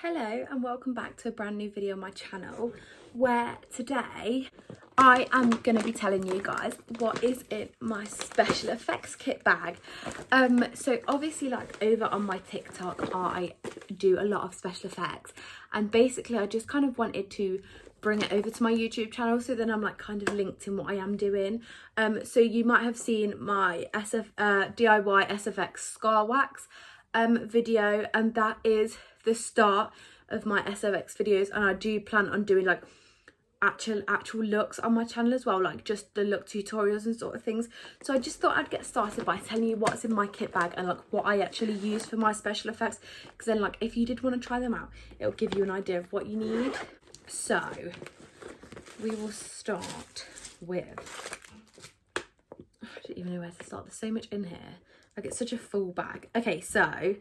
Hello and welcome back to a brand new video on my channel, where today I am going to be telling you guys what is in my special effects kit bag. So obviously, like, over on my TikTok I do a lot of special effects, and basically I just kind of wanted to bring it over to my YouTube channel, so then I'm like kind of linked in what I am doing. So you might have seen my DIY SFX scar wax video, and that is the start of my SFX videos, and I do plan on doing like actual looks on my channel as well, like just the look tutorials and sort of things. So I just thought I'd get started by telling you what's in my kit bag and like what I actually use for my special effects, because then like if you did want to try them out, it'll give you an idea of what you need. So we will start with, I don't even know where to start, there's so much in here, like it's such a full bag. Okay, so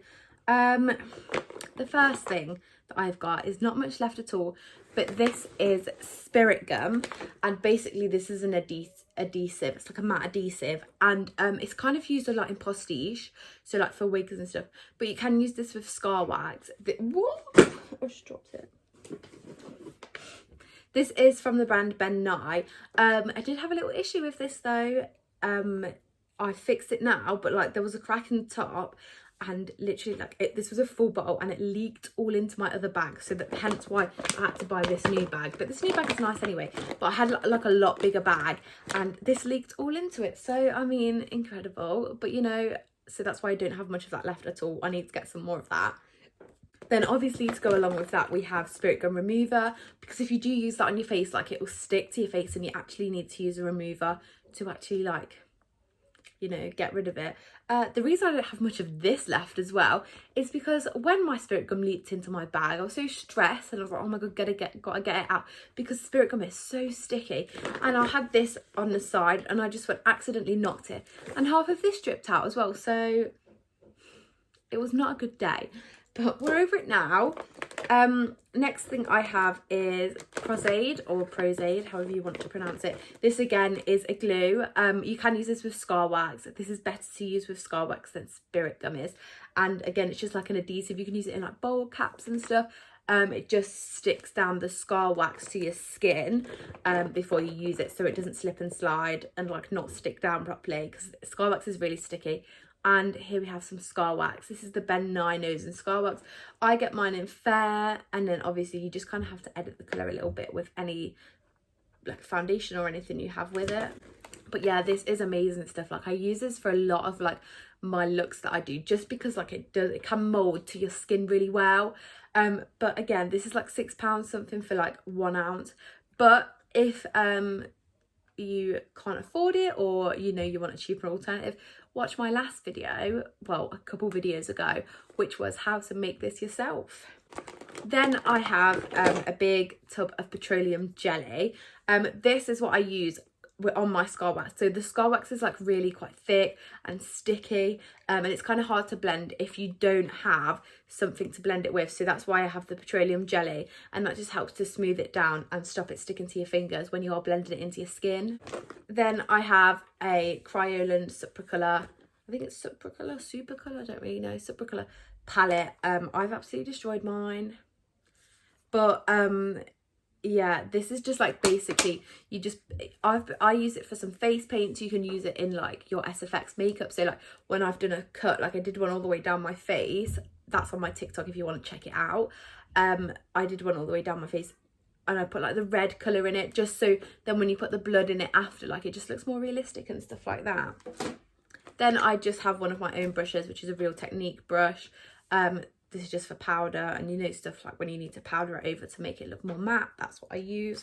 the first thing that I've got is not much left at all, but this is spirit gum, and basically this is an adhesive. It's like a matte adhesive, and it's kind of used a lot in postige, so like for wigs and stuff, but you can use this with scar wax. What? I just dropped it. This is from the brand Ben Nye. I did have a little issue with this though. I fixed it now, but like there was a crack in the top, and literally like this was a full bottle and it leaked all into my other bag, so that hence why I had to buy this new bag. But this new bag is nice anyway, but I had like a lot bigger bag and this leaked all into it, so I mean, incredible. But you know, so that's why I don't have much of that left at all. I need to get some more of that. Then obviously, to go along with that, we have spirit gum remover, because if you do use that on your face, like it will stick to your face and you actually need to use a remover to actually, like, you know, get rid of it. The reason I don't have much of this left as well is because when my spirit gum leaked into my bag, I was so stressed and I was like, oh my god, gotta get it out, because spirit gum is so sticky. And I had this on the side and I just accidentally knocked it, and half of this dripped out as well, so it was not a good day. But we're over it now. Next thing I have is Prozaid, or Prozaid, however you want to pronounce it. This again is a glue. You can use this with scar wax. This is better to use with scar wax than spirit gum is. And again, it's just like an adhesive. You can use it in like bowl caps and stuff. It just sticks down the scar wax to your skin before you use it, so it doesn't slip and slide and like not stick down properly, because scar wax is really sticky. And here we have some scar wax. This is the Ben Nye Nose and Scar Wax. I get mine in fair, and then obviously you just kind of have to edit the colour a little bit with any like foundation or anything you have with it. But yeah, this is amazing stuff. Like I use this for a lot of like my looks that I do, just because like it can mould to your skin really well. But again, this is like £6 something for like 1 ounce. But if you can't afford it, or you know, you want a cheaper alternative, watch my last video, well, a couple videos ago, which was how to make this yourself. Then I have a big tub of petroleum jelly. This is what I use on my scar wax. So the scar wax is like really quite thick and sticky, and it's kind of hard to blend if you don't have something to blend it with, so that's why I have the petroleum jelly, and that just helps to smooth it down and stop it sticking to your fingers when you are blending it into your skin. Then I have a Kryolan Supracolor, I think it's Supercolor, I don't really know, Supracolor palette. I've absolutely destroyed mine, but yeah, this is just like basically you just I use it for some face paints. You can use it in like your SFX makeup, so like when I've done a cut, like I did one all the way down my face, that's on my TikTok if you want to check it out. I did one all the way down my face and I put like the red colour in it, just so then when you put the blood in it after, like it just looks more realistic and stuff like that. Then I just have one of my own brushes, which is a Real Technique brush. This is just for powder, and you know, stuff like when you need to powder it over to make it look more matte, that's what I use.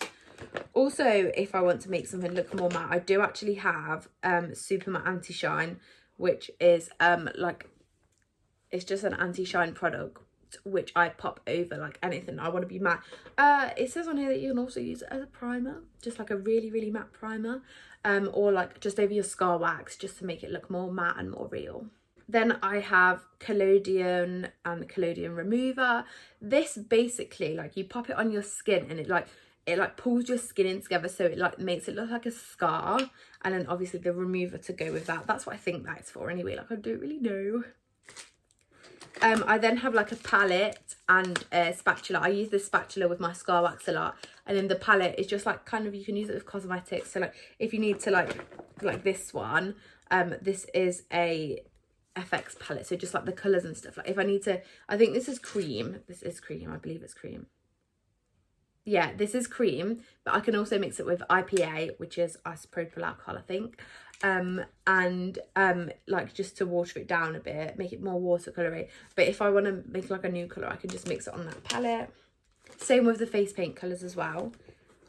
Also, if I want to make something look more matte, I do actually have Super Matte Anti-Shine, which is like, it's just an anti-shine product which I pop over like anything I want to be matte. It says on here that you can also use it as a primer, just like a really matte primer, or like just over your scar wax, just to make it look more matte and more real. Then I have collodion and the collodion remover. This basically, like, you pop it on your skin and it pulls your skin in together, so it like makes it look like a scar. And then obviously the remover to go with that. That's what I think that's for anyway, like I don't really know. I then have like a palette and a spatula. I use this spatula with my scar wax a lot, and then the palette is just like kind of, you can use it with cosmetics. So like if you need to like this one, this is a FX palette, so just like the colors and stuff. Like if I need to, I think this is cream. This is cream. I believe it's cream. Yeah, this is cream, but I can also mix it with IPA, which is isopropyl alcohol, I think. And like just to water it down a bit, make it more watercolory. But if I want to make like a new colour, I can just mix it on that palette. Same with the face paint colours as well,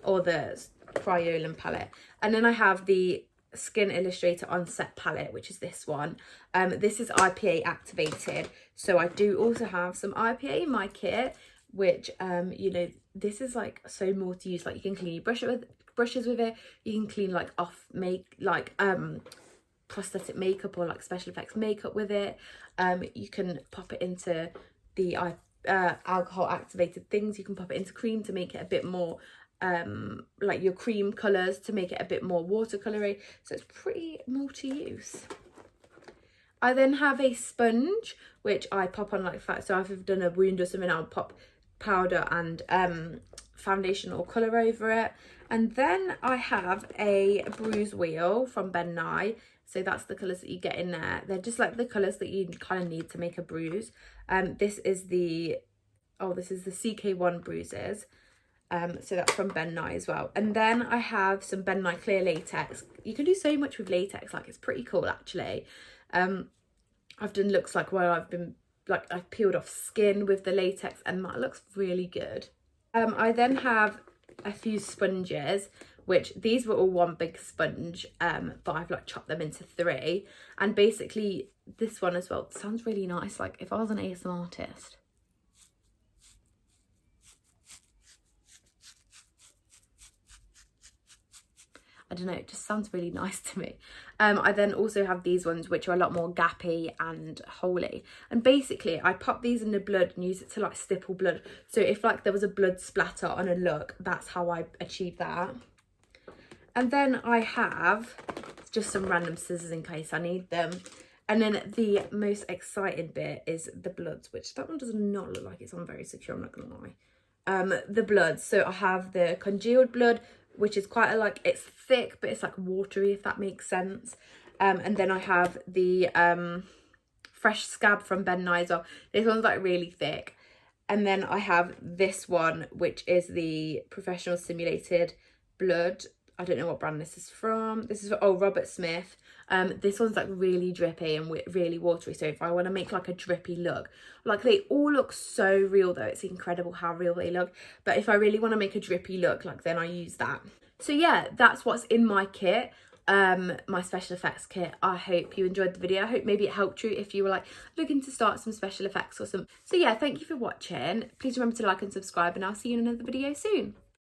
or the Kryolan palette. And then I have the Skin Illustrator On Set palette, which is this one. This is IPA activated, so I do also have some IPA in my kit, which you know, this is like so multi-use. Like you can clean your brushes with it, you can clean like off prosthetic makeup or like special effects makeup with it. You can pop it into the alcohol activated things. You can pop it into cream to make it a bit more like your cream colours, to make it a bit more watercolory. So it's pretty multi-use. I then have a sponge which I pop on like fat. So if I've done a wound or something, I'll pop powder and foundation or colour over it. And then I have a bruise wheel from Ben Nye. So that's the colours that you get in there. They're just like the colours that you kind of need to make a bruise. This is the CK1 bruises. So that's from Ben Nye as well. And then I have some Ben Nye clear latex. You can do so much with latex, like it's pretty cool actually. I've done looks like where I've peeled off skin with the latex, and that looks really good. I then have a few sponges, which these were all one big sponge, but I've like chopped them into 3. And basically this one as well sounds really nice, like if I was an ASMR artist. I don't know, it just sounds really nice to me. I then also have these ones which are a lot more gappy and holy. And basically I pop these in the blood and use it to like stipple blood. So if like there was a blood splatter on a look, that's how I achieve that. And then I have just some random scissors in case I need them. And then the most exciting bit is the bloods, which that one does not look like it's on very secure, I'm not gonna lie. The bloods, so I have the congealed blood, which is quite it's thick, but it's like watery, if that makes sense. And then I have the fresh scab from Ben Nye as well. This one's like really thick. And then I have this one, which is the professional simulated blood. I don't know what brand this is from. This is Robert Smith. This one's like really drippy and really watery. So if I want to make like a drippy look, like they all look so real though. It's incredible how real they look. But if I really want to make a drippy look, like then I use that. So yeah, that's what's in my kit. My special effects kit. I hope you enjoyed the video. I hope maybe it helped you if you were like looking to start some special effects or something. So yeah, thank you for watching. Please remember to like and subscribe, and I'll see you in another video soon.